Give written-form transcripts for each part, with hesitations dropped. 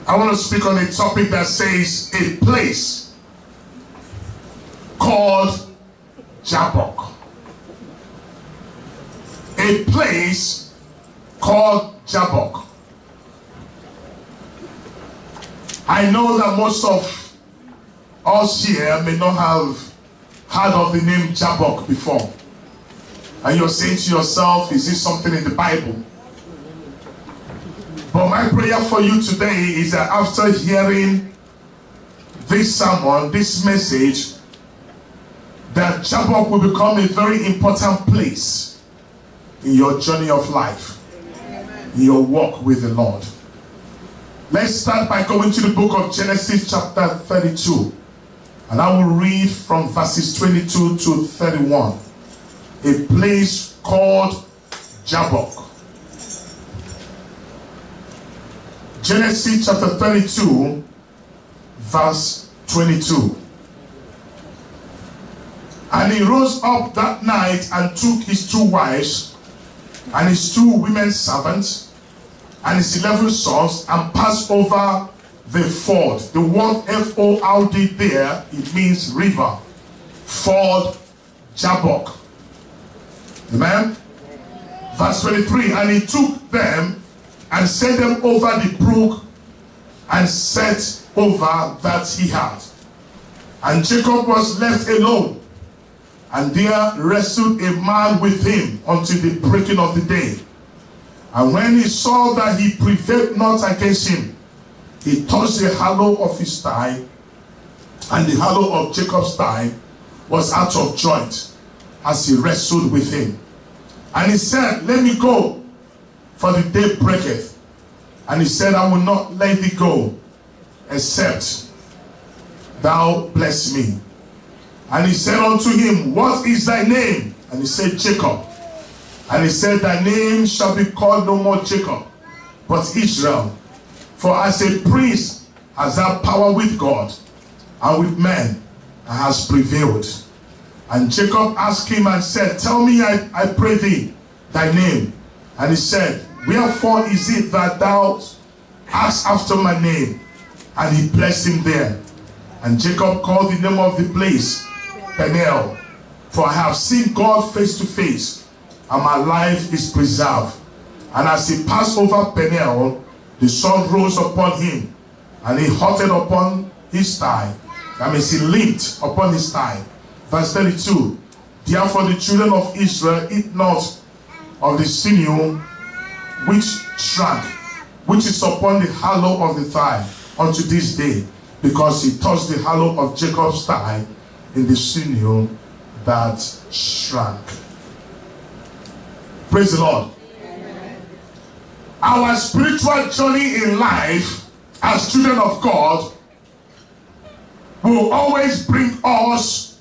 I want to speak on a topic that says a place called Jabbok. A place called Jabbok. I know that most of us here may not have heard of the name Jabbok before. And you're saying to yourself, is this something in the Bible? But my prayer for you today is that after hearing this sermon, this message, that Jabbok will become a very important place in your journey of life, in your walk with the Lord. Let's start by going to the book of Genesis chapter 32. And I will read from verses 22 to 31. A place called Jabbok. Genesis chapter 32, verse 22. And he rose up that night and took his 2 wives and his 2 women servants and his 11 sons and passed over the ford. The word F-O-R-D there, it means river. Ford Jabbok. Amen? Verse 23. And he took them and set them over the brook and set over that he had. And Jacob was left alone. And there wrestled a man with him until the breaking of the day. And when he saw that he prevailed not against him, he touched the hollow of his thigh, and the hollow of Jacob's thigh was out of joint as he wrestled with him. And he said, let me go, for the day breaketh. And he said, I will not let thee go, except thou bless me. And he said unto him, what is thy name? And he said, Jacob. And he said, thy name shall be called no more Jacob, but Israel. For as a prince hast thou power with God and with men, and hast prevailed. And Jacob asked him and said, tell me, I pray thee, thy name. And he said, wherefore is it that thou ask after my name? And he blessed him there. And Jacob called the name of the place Peniel, for I have seen God face to face, and my life is preserved. And as he passed over Peniel, the sun rose upon him, and he halted upon his thigh. That means he limped upon his thigh. Verse 32. Therefore the children of Israel eat not of the sinew which shrank, which is upon the hollow of the thigh, unto this day, because he touched the hollow of Jacob's thigh in the sinew that shrank. Praise the Lord. Amen. Our spiritual journey in life as children of God will always bring us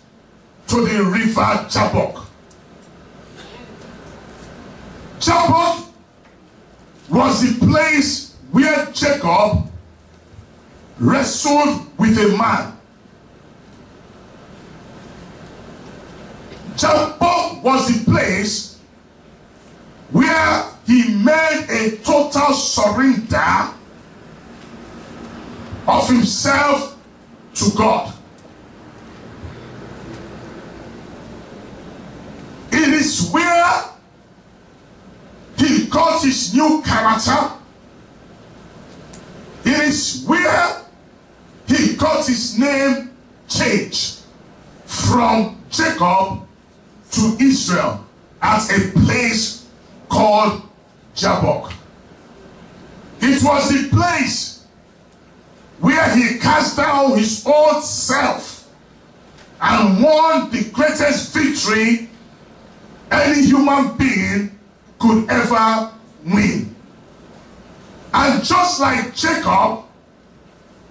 to the river Jabbok. Jabbok was the place where Jacob wrestled with a man. Jabbok was the place where he made a total surrender of himself to God. It is where he got his new character. It is where he got his name changed from Jacob to Israel at a place called Jabbok. It was the place where he cast down his old self and won the greatest victory any human being could ever win. And just like Jacob,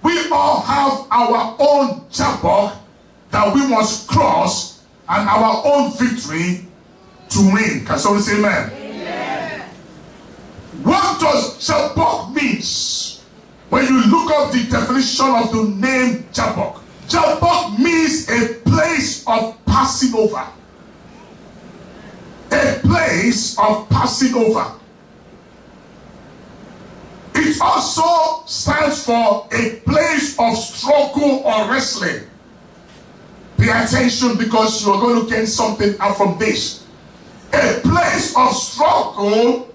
we all have our own Jabbok that we must cross, and our own victory to win. Can somebody say amen? Amen. What does Jabbok mean? When you look up the definition of the name Jabbok, Jabbok means a place of passing over. A place of passing over. It also stands for a place of struggle or wrestling. Pay attention, because you are going to gain something out from this. A place of struggle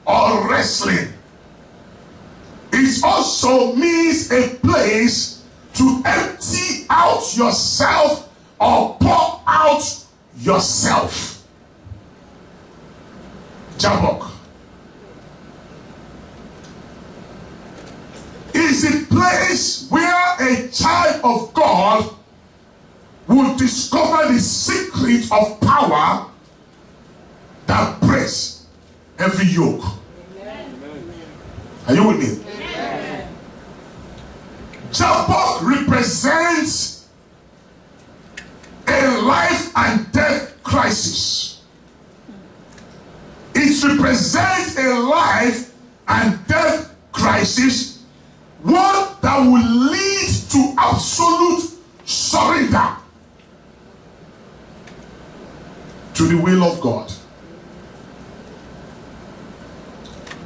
or wrestling. It also means a place to empty out yourself or pour out yourself. Jabbok is a place where a child of God will discover the secret of power that breaks every yoke. Amen. Are you with me? Amen. Jabbok represents a life and death crisis. It represents a life and death crisis, one that will lead to absolute surrender to the will of God.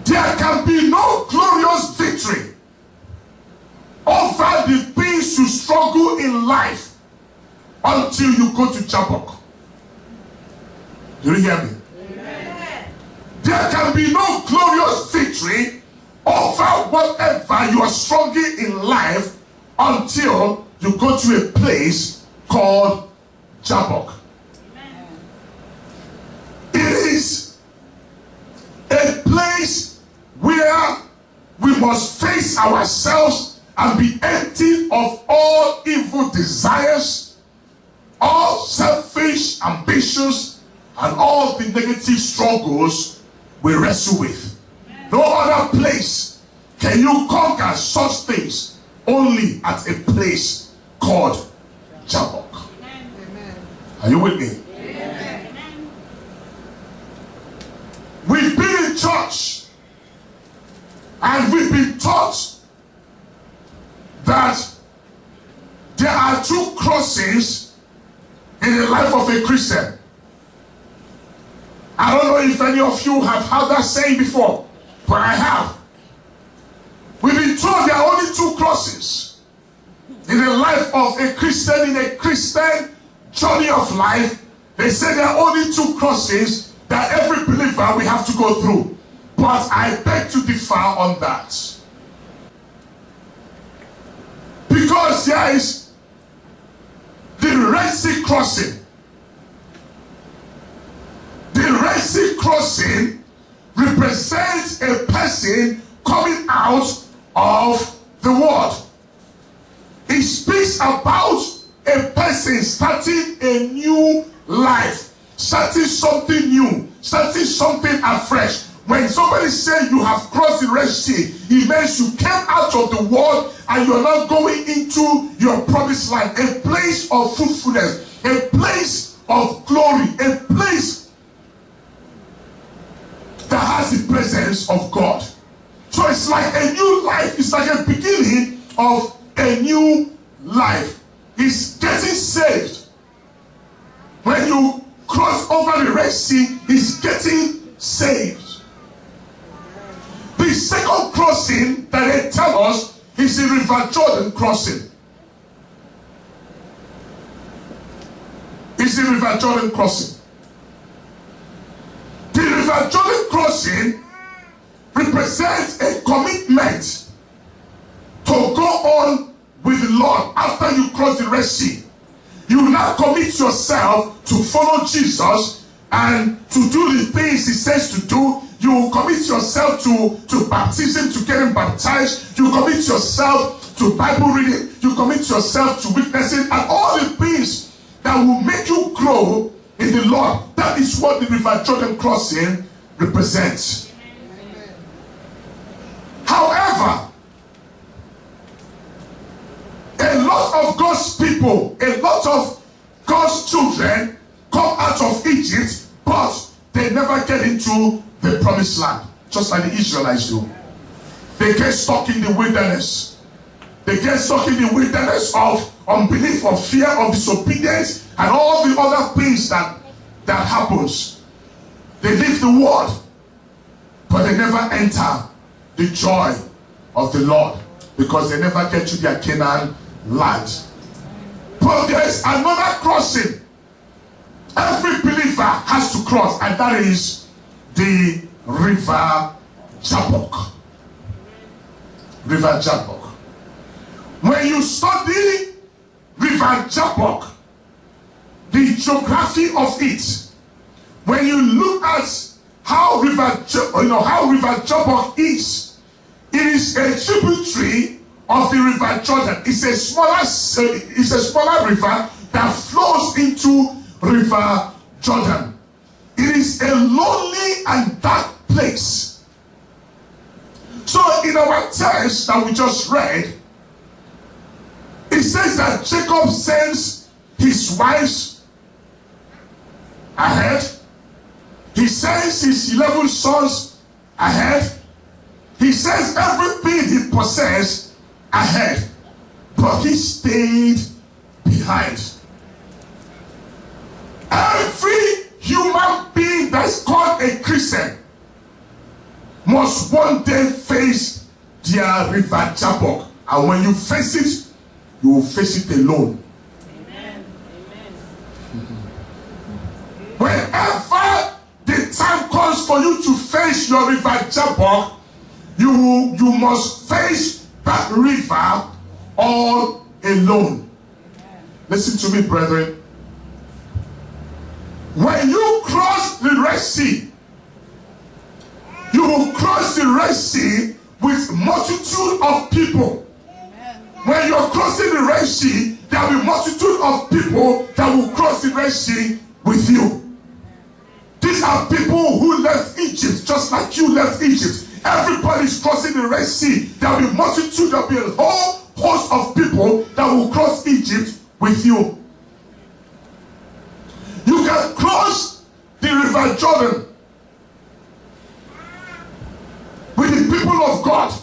There can be no glorious victory over the things you struggle in life until you go to Jabbok. Do you hear me? Amen. There can be no glorious victory over whatever you are struggling in life until you go to a place called Jabbok. Amen. It is a place where we must face ourselves and be empty of all evil desires, all selfish ambitions, and all the negative struggles we wrestle with. No other place can you conquer such things, only at a place called Jabbok. Are you with me? Amen. We've been in church and we've been taught that there are two crossings in the life of a Christian. I don't know if any of you have heard that saying before, but I have. We've been told there are only two crossings in the life of a Christian, in a Christian journey of life. They say there are only two crossings that every believer we have to go through. But I beg to differ on that. Because there is the Red Sea crossing. The Red Sea crossing represents a person coming out of the world. It speaks about a person starting a new life, starting something new, starting something afresh. When somebody says you have crossed the Red Sea, it means you came out of the world and you're now going into your promised land, a place of fruitfulness, a place of glory, a place that has the presence of God. So it's like a new life. It's like a beginning of a new life. It's getting saved. When you cross over the Red Sea, it's getting saved. The second crossing that they tell us is the River Jordan crossing. It's the River Jordan crossing. The River Jordan crossing represents a commitment to go on with the Lord after you cross the Red Sea. You now commit yourself to follow Jesus and to do the things he says to do. You commit yourself to baptism, to getting baptized. You commit yourself to Bible reading. You commit yourself to witnessing and all the things that will make you grow in the Lord. That is what the River Jordan crossing represents. Amen. However, a lot of God's people, a lot of God's children come out of Egypt, but they never get into the promised land, just like the Israelites do. They get stuck in the wilderness. They get stuck in the wilderness of unbelief, of fear, of disobedience, and all the other things that happens. They leave the world, but they never enter the joy of the Lord. because they never get to their Canaan land. But there is another crossing every believer has to cross, and that is the river Jabbok. River Jabbok. When you study river Jabbok, the geography of it, when you look at how river Jabbok is, it is a tributary of the river Jordan. It's a smaller river that flows into river Jordan. It is a lonely and dark place. So in our text that we just read, it says that Jacob sends his wives ahead. He sends his 11 sons ahead. He sends everything he possessed ahead. But he stayed behind. Every human being that's called a Christian must one day face their river Jabbok. And when you face it, you will face it alone. Amen. Whenever the time comes for you to face your river Jabbok, you must face that river all alone. Amen. Listen to me, brethren. When you cross the Red Sea, you will cross the Red Sea with multitude of people. Amen. When you're crossing the Red Sea, there will be multitude of people that will cross the Red Sea with you. These are people who left Egypt just like you left Egypt. Everybody's crossing the Red Sea. There will be multitude, there will be a whole host of people that will cross Egypt with you. You can cross the river Jordan with the people of God.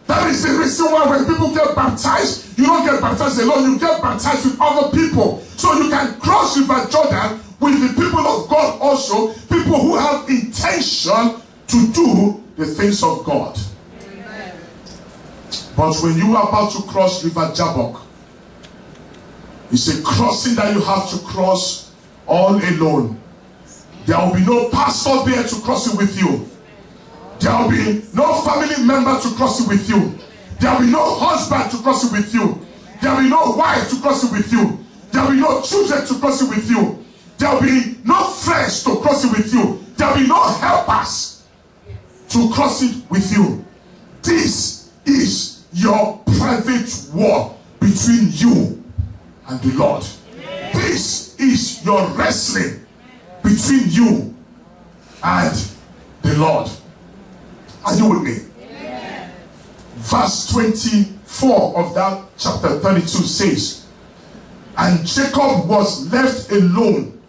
That is the reason why when people get baptized, you don't get baptized alone, you get baptized with other people. So you can cross river Jordan with the people of God also, people who have intention to do the things of God. Amen. But when you are about to cross river Jabbok, it's a crossing that you have to cross all alone. There will be no pastor there to cross it with you. There will be no family member to cross it with you. There will be no husband to cross it with you. There will be no wife to cross it with you. There will be no children to cross it with you. There will be no friends to cross it with you. There will be no helpers to cross it with you. This is your private war between you and the Lord. This is your wrestling between you and the Lord. Are you with me? Amen. Verse 24 of that chapter 32 says, and Jacob was left alone,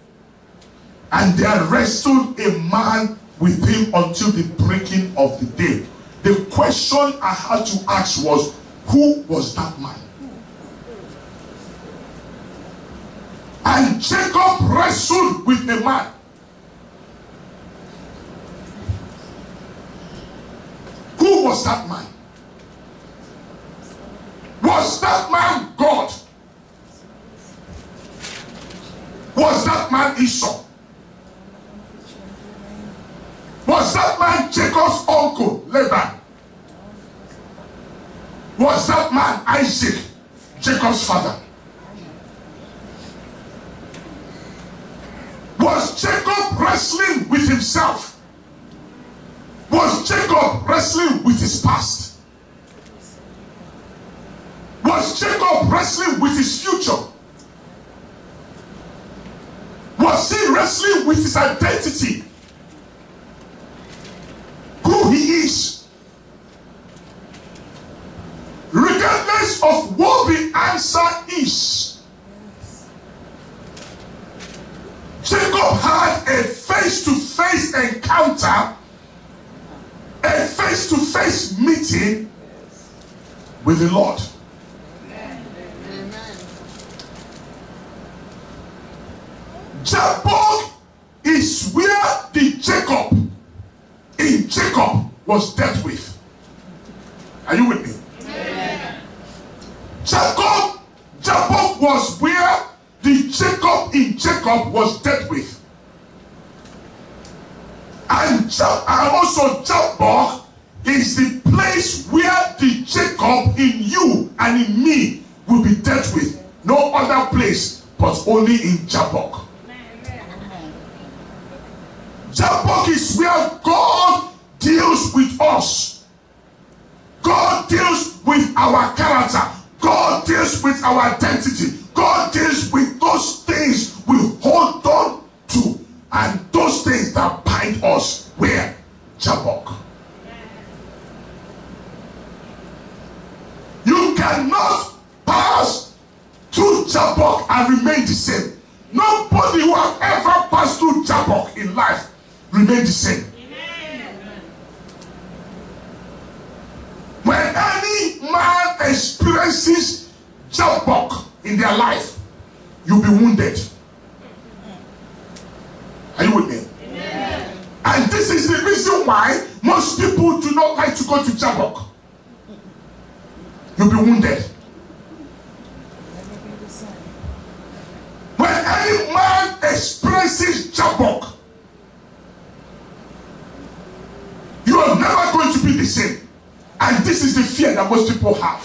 and there wrestled a man with him until the breaking of the day. The question I had to ask was, who was that man? And Jacob wrestled with a man. Who was that man? Was that man God? Was that man Esau? Was that man Jacob's uncle, Laban? Was that man Isaac, Jacob's father? Was Jacob wrestling with himself? Was Jacob wrestling with his past? Was Jacob wrestling with his future? Was he wrestling with his identity? Who he is? Regardless of what the answer is, Jacob had a face-to-face encounter, a face-to-face meeting with the Lord. Jabbok is where the Jacob in Jacob was dealt with. Are you with me? Amen. was where the Jacob in Jacob was dealt with. And also Jabbok is the place where the Jacob in you and in me will be dealt with. No other place, but only in Jabbok. Jabbok is where God deals with us. God deals with our character. God deals with our identity. God deals with those things we hold on to, and those things that bind us. Where? Jabbok. You cannot pass through Jabbok and remain the same. Nobody who has ever passed through Jabbok in life remain the same. When any man experiences Jabbok in their life, you'll be wounded. Are you with me? Amen. And this is the reason why most people do not like to go to Jabbok. You'll be wounded. When any man experiences Jabbok, you are never going to be the same. And this is the fear that most people have.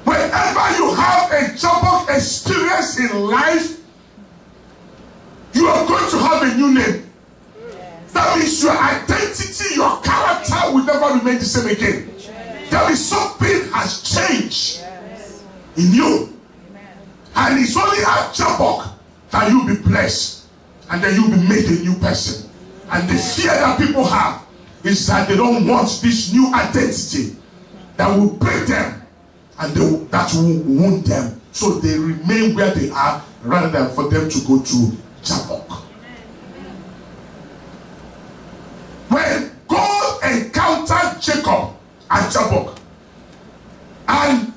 Whenever you have a Jabbok experience in life, you are going to have a new name. That means your identity, your character will never remain the same again. There is something has changed in you. And it's only at Jabbok that you'll be blessed. And then you'll be made a new person. And the fear that people have is that they don't want this new identity that will break them and that will wound them. So they remain where they are rather than for them to go to Jabbok. When God encountered Jacob at Jabbok, and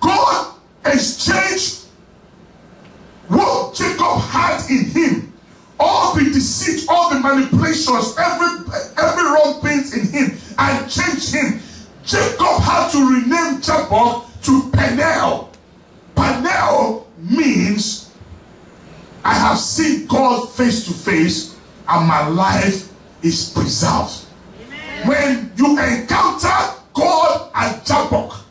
God exchanged what Jacob had in him, all the deceit, all the manipulations, every wrong things in him, and changed him. Jacob had to rename Jabbok to Peniel. Peniel means I have seen God face to face and my life is preserved. Amen. When you encounter God at Jabbok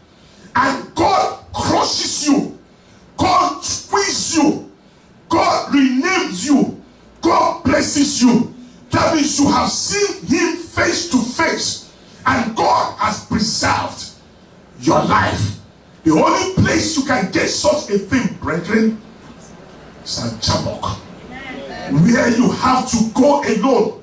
and God crushes you, God squeezes you, God renames you, God blesses you, that means you have seen him face to face and God has preserved your life. The only place you can get such a thing, brethren, is at Jabbok, where you have to go alone,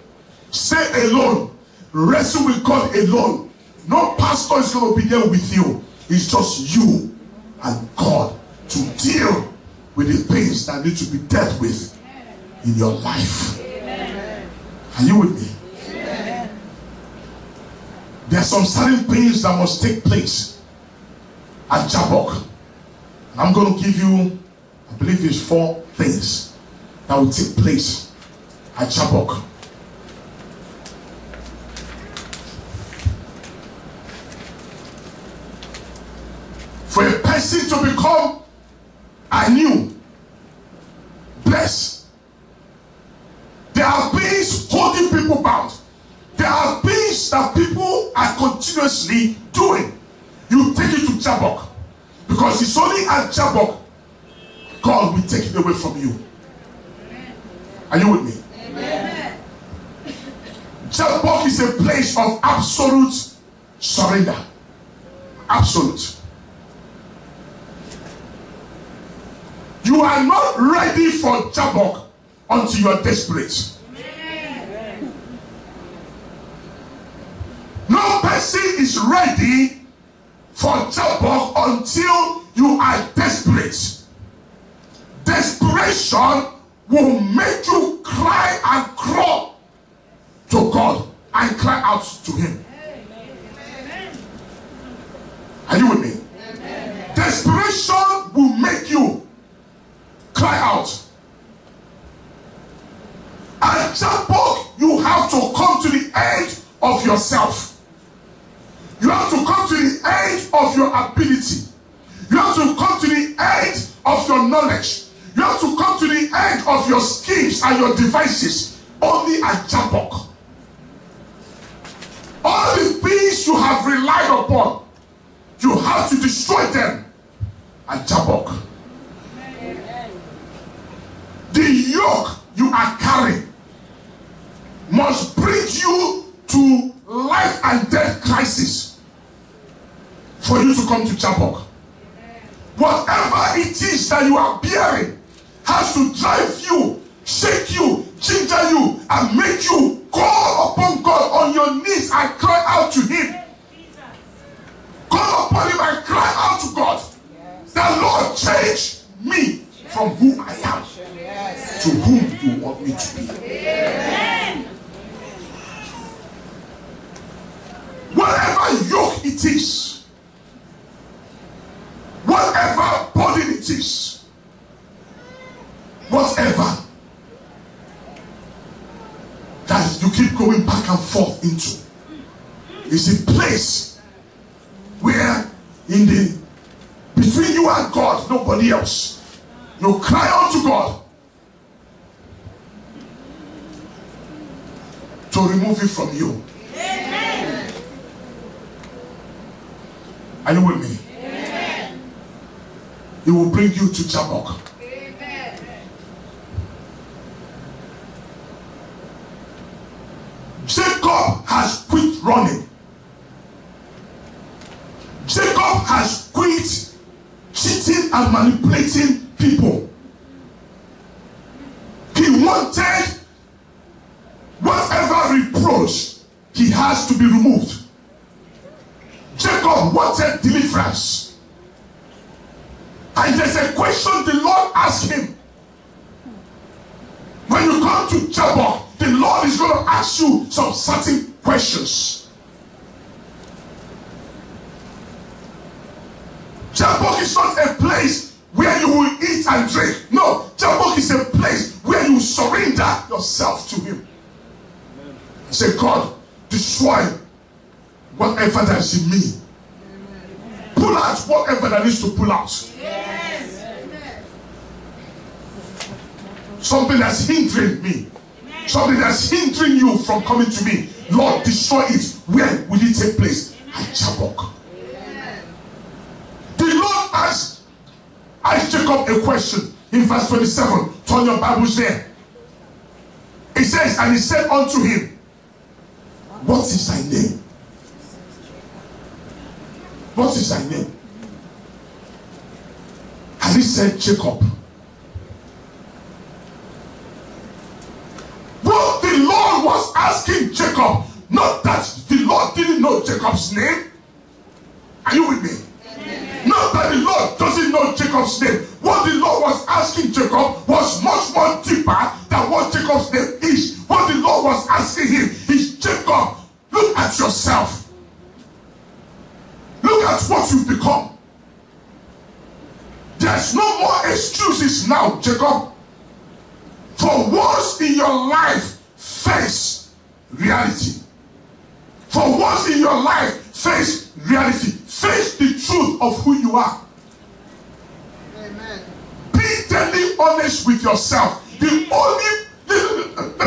stay alone, wrestle with God alone. No pastor is going to be there with you. It's just you and God to deal with the things that need to be dealt with in your life. Are you with me? There are some certain things that must take place at Jabbok. I'm going to give you, I believe it's 4 things that will take place at Jabbok. For a person to become anew, blessed, there are things holding people bound. There are things that people are continuously doing. You take it to Jabbok, because it's only at Jabbok God will take it away from you. Are you with me? Amen. Jabbok is a place of absolute surrender. Absolute. You are not ready for Jabbok until you are desperate. Amen. No person is ready for Jabbok until you are desperate. Desperation will make you cry and crawl to God and cry out to him. Amen. Are you with me? Amen. Desperation will make you cry out. At Jabbok, you have to come to the end of yourself. You have to come to the end of your ability. You have to come to the end of your knowledge. You have to come to the end of your schemes and your devices only at Jabbok. All the things you have relied upon, you have to destroy them at Jabbok. The yoke you are carrying must bring you to life and death crisis for you to come to Jabbok. Whatever it is that you are bearing has to drive you, shake you, ginger you, and make you call upon God on your knees and cry out to Him. Call upon Him and cry out to God. The Lord, change me from who I am to whom you want me to be. Amen. Whatever yoke it is, whatever burden it is, whatever that you keep going back and forth into, is a place where between you and God, nobody else, you cry out to God to remove it from you. Amen. Are you with me? Amen. He will bring you to Jabbok. Amen. Jacob has quit running. Jacob has quit cheating and manipulating people. He wanted whatever reproach he has to be removed. Jacob wanted deliverance. And there's a question the Lord asked him. When you come to Jabbok, the Lord is going to ask you some certain questions. Jabbok is not a place where you will eat and drink. No, Jabbok is a place where you surrender yourself to Him. Say, God, destroy whatever that is in me. Pull out whatever that needs to pull out. Yes. Something that's hindering me. Something that's hindering you from coming to me. Lord, destroy it. Where will it take place? At Jabbok. The Lord asked Jacob a question in verse 27. Turn your Bibles there. It says, and he said unto him, what is thy name? What is thy name? And he said, Jacob. What the Lord was asking Jacob, not that the Lord didn't know Jacob's name. Are you with me? Not that the Lord doesn't know Jacob's name. What the Lord was asking Jacob was much more deeper than what Jacob's name is. What the Lord was asking him is, Jacob, look at yourself. Look at what you've become. There's no more excuses now, Jacob. For once in your life, face reality. For once in your life, face reality. Face the truth of who you are. Amen. Be totally honest with yourself. Let me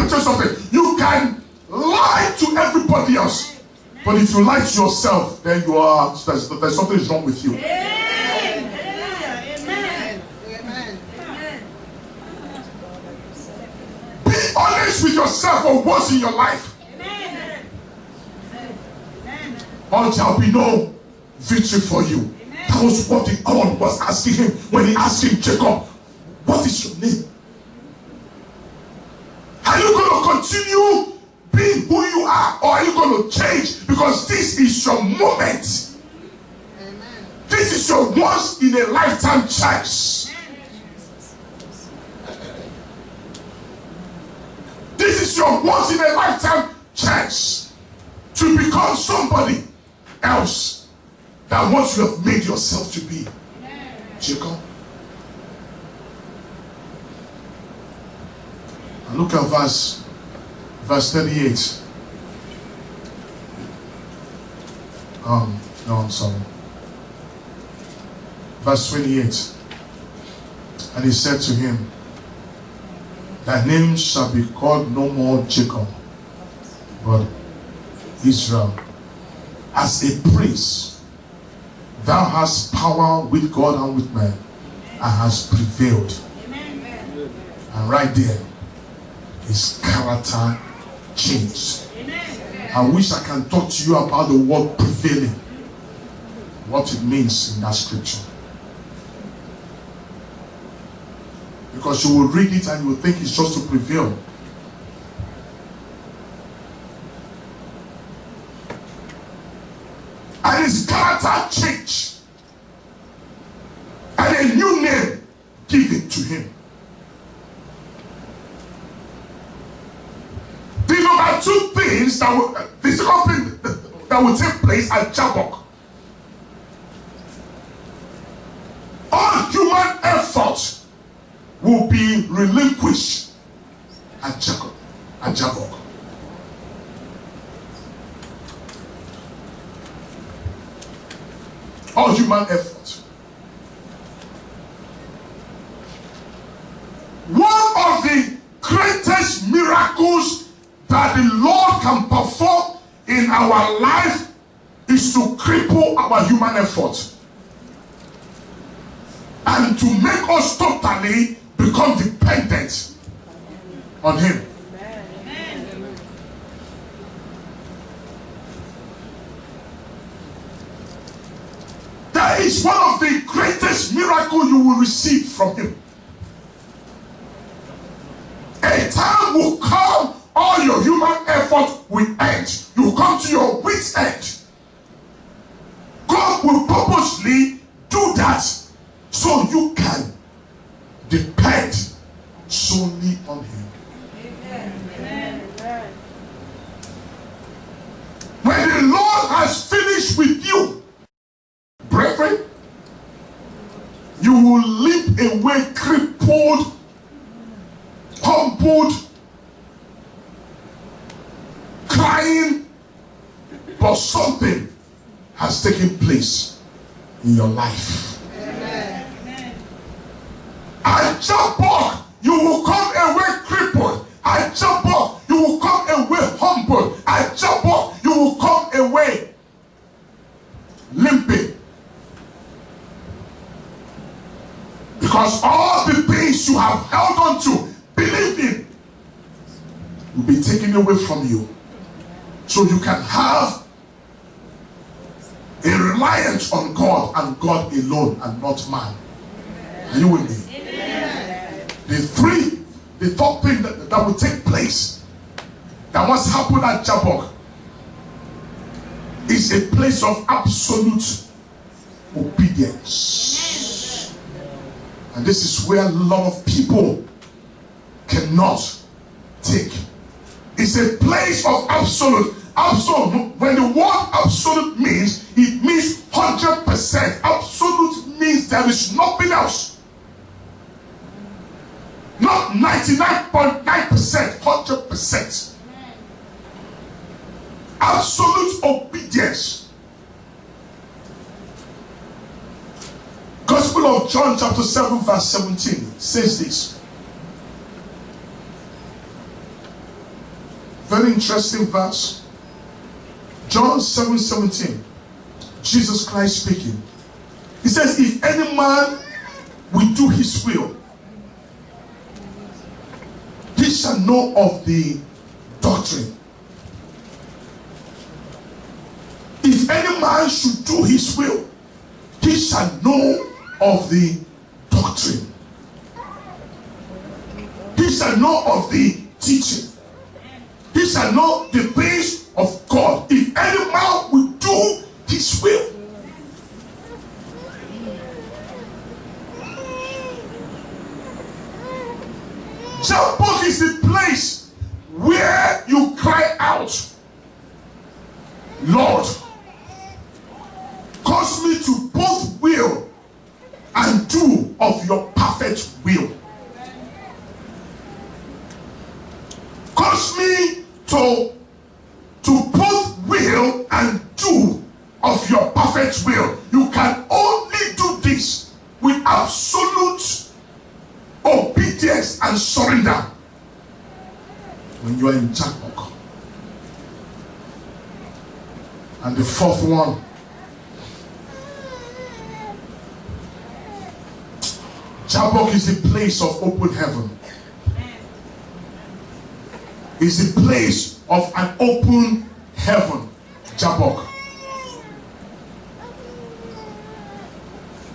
tell you something. You can lie to everybody else, but if you lie to yourself, then there's something wrong with you. Amen. Amen. Amen. Be honest with yourself for once in your life. Amen. Or there will be no victory for you. Amen. That was what the God was asking him when he asked him, Jacob, what is your name? Are you going to continue being who you are, or are you going to change? Because this is your moment. Amen. This is your once in a lifetime chance. This is your once in a lifetime chance to become somebody else than what you have made yourself to be. Amen. Jacob. And look at verse 38. No, I'm sorry. Verse 28. And he said to him, thy name shall be called no more Jacob, but Israel. As a priest, thou hast power with God and with men, and hast prevailed. Amen. And right there, his character changed. Amen. I wish I can talk to you about the word prevailing, what it means in that scripture. Because you will read it and you will think it's just to prevail. And his character changed. And a new name given to him. The number two things that will, the second thing that will take place at Jabbok. All human effort will be relinquished at Jabbok. All human effort. One of the greatest miracles that the Lord can perform in our life is to cripple our human effort and to make us totally become dependent on him. Amen. That is one of the greatest miracles you will receive from him. A time will come, all your human effort will end. You will come to your wit's end. God will purposely do that so you can depend solely on him. Amen. When the Lord has finished with you, brethren, you will limp away crippled, humbled, crying, but something has taken place in your life. At Jabbok, you will come away crippled. At Jabbok, you will come away humbled. At Jabbok, you will come away limping. Because all the things you have held on to, believing, will be taken away from you. So you can have a reliance on God and God alone and not man. Are you with me? The third thing that will take place, that must happen at Jabbok, is a place of absolute obedience. And this is where a lot of people cannot take. It's a place of absolute. Absolute. When the word absolute means, it means 100%. Absolute means there is nothing else. Not 99.9%, 100%. Absolute obedience. Gospel of John chapter 7 verse 17 says this. Very interesting verse. John 7:17. Jesus Christ speaking. He says, if any man will do his will, he shall know of the doctrine. If any man should do his will, he shall know of the doctrine. He shall know of the teaching. He shall know the things of God. If any man will do his will. Jabbok is the place where you cry out, Lord, cause me to both will and do of your perfect will. Cause me to both will and do of your perfect will. You can only do this absolute obedience and surrender when you are in Jabbok. And the fourth one, Jabbok is the place of open heaven. It's the place of an open heaven. Jabbok.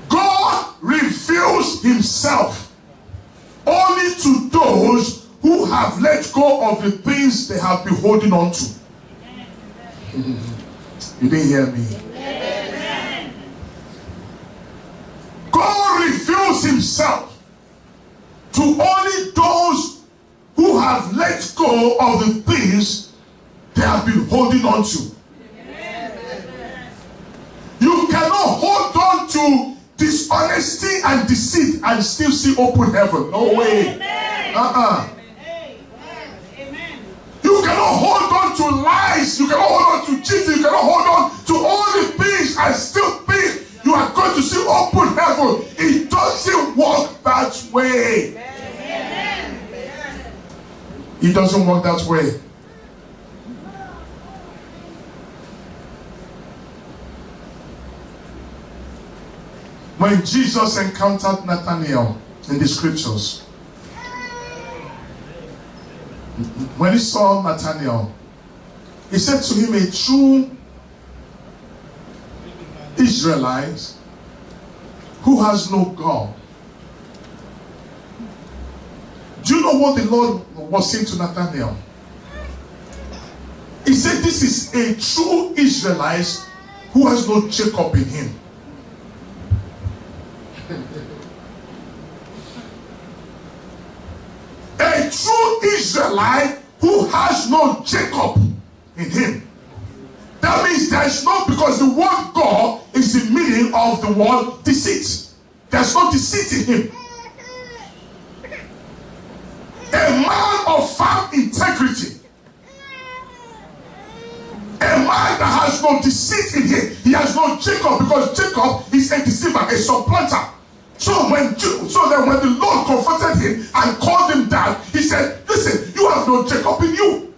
God reveals himself only to those who have let go of the things they have been holding on to. You didn't hear me. God reveals himself to only those who have let go of the things they have been holding on to. You cannot hold on to dishonesty and deceit and still see open heaven. No way. You cannot hold on to lies. You cannot hold on to cheating. You cannot hold on to all the things and still think you are going to see open heaven. It doesn't work that way. It doesn't work that way. When Jesus encountered Nathanael in the scriptures, when he saw Nathanael, he said to him, a true Israelite who has no God. Do you know what the Lord was saying to Nathanael? He said, this is a true Israelite who has no Jacob in him. A true Israelite who has no Jacob in him. That means there's no, because the word God is the meaning of the word deceit. There's no deceit in him. A man of firm integrity. A man that has no deceit in him. He has no Jacob, because Jacob is a deceiver, a supplanter. So then when the Lord confronted him and called him down, he said, listen, you have no Jacob in you.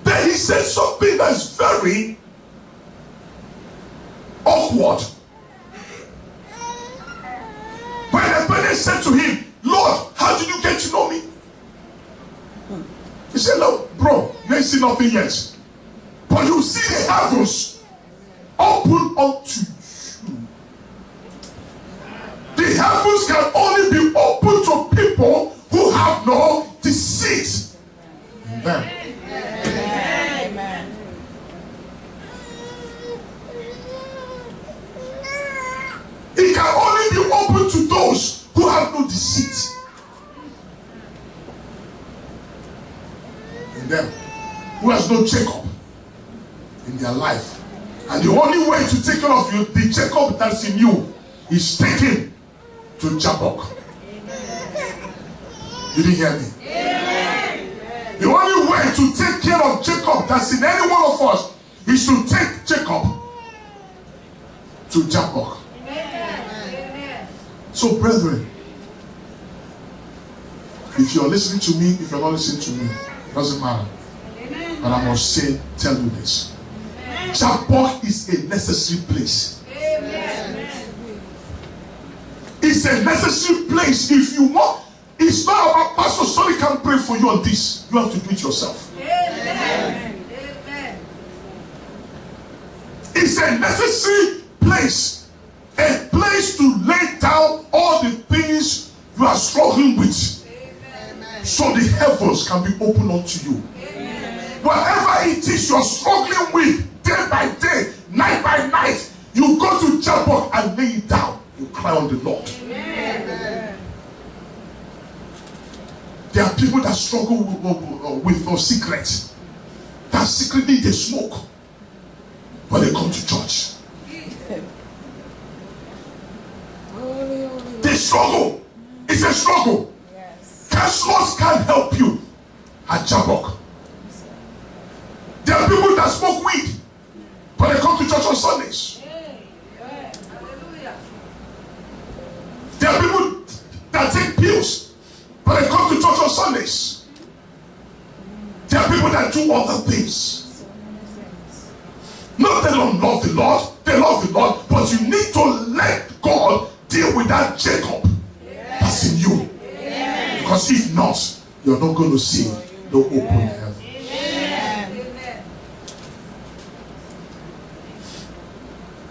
Then he said something that's very awkward. When the brother said to him, Lord, how did you get to know me? He said, look, bro, you ain't seen nothing yet. But you see the heavens open unto you. The heavens can only be open to people who have no deceit in them. Amen. It can only be open to those who have no deceit in them, who has no Jacob in their life. And the only way to take care of you, the Jacob that's in you, is taken to Jabbok. You didn't hear me? Amen. The only way to take care of Jacob that's in any one of us is to take Jacob to Jabbok. Amen. So brethren, if you're listening to me, if you're not listening to me, it doesn't matter. Amen. But I must tell you this. Jabbok is a necessary place. Amen. It's a necessary place. If you want, it's not about Pastor Sonny can pray for you on this. You have to do it yourself. Amen. Amen. It's a necessary place. A place to lay down all the things you are struggling with. Amen. So the heavens can be opened unto you. Amen. Whatever it is you are struggling with, day by day, night by night, you go to Jabbok and lay it down. You cry on the Lord. Amen. There are people that struggle with no secret. That secretly they smoke, but they come to church. They struggle. It's a struggle. Yes. Counselors can't help you at Jabbok. There are people that smoke weed, but they come to church on Sundays. do other things. Not they don't love the Lord, they love the Lord, but you need to let God deal with that Jacob that's in you. Because if not, you're not going to see the open heaven.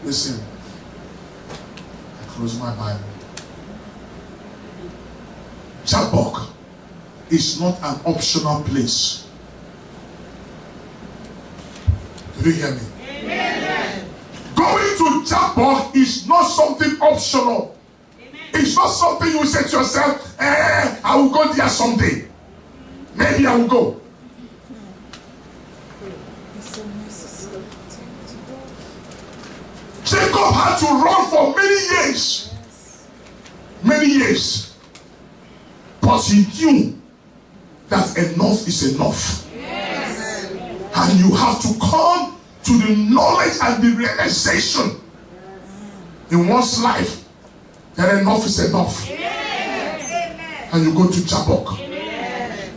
Listen, I close my Bible. Jabbok is not an optional place. Did you hear me? Amen. Going to Jabbok is not something optional. Amen. It's not something you say to yourself, I will go there someday. Maybe I will go. Jacob had to run for many years. Many years. But he knew that enough is enough. Yes. And you have to come to the knowledge and the realization in one's life that enough is enough. Yes. And you go to Jabbok. Yes.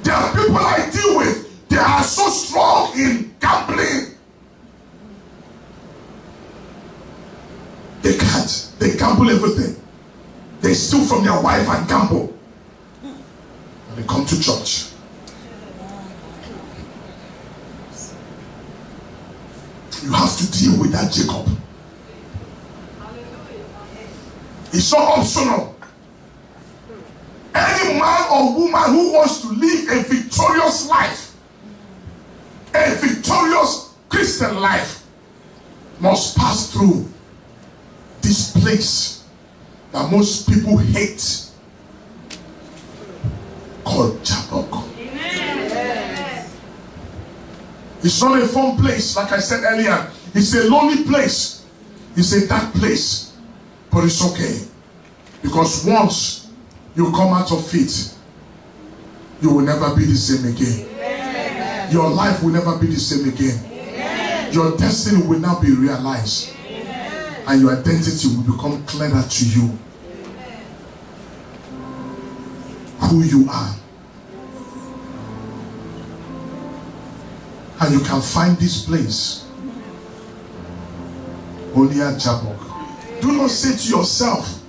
There are people I deal with, they are so strong in gambling. They can't. They gamble everything. They steal from their wife and gamble. And they come to church. You have to deal with that Jacob. It's not optional. Any man or woman who wants to live a victorious life, a victorious Christian life, must pass through this place that most people hate, called Jabbok. It's not a fun place, like I said earlier. It's a lonely place. It's a dark place. But it's okay. Because once you come out of it, you will never be the same again. Amen. Your life will never be the same again. Amen. Your destiny will not be realized. And your identity will become clearer to you. Amen. Who you are. And you can find this place only at Jabbok. Do not say to yourself,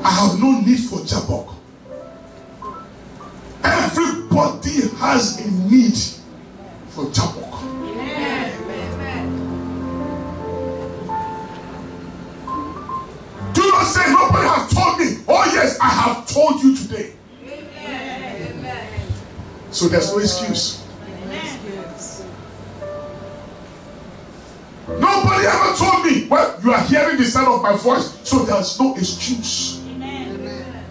I have no need for Jabbok. Everybody has a need for Jabbok. Say nobody has told me. Oh yes, I have told you today. Amen. So there's no excuse. Nobody ever told me. Well, you are hearing the sound of my voice, so there's no excuse. Amen.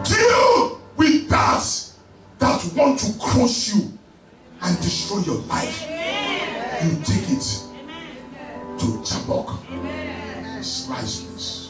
Deal with that want to crush you and destroy your life. You take it to Jabbok. Slice, please.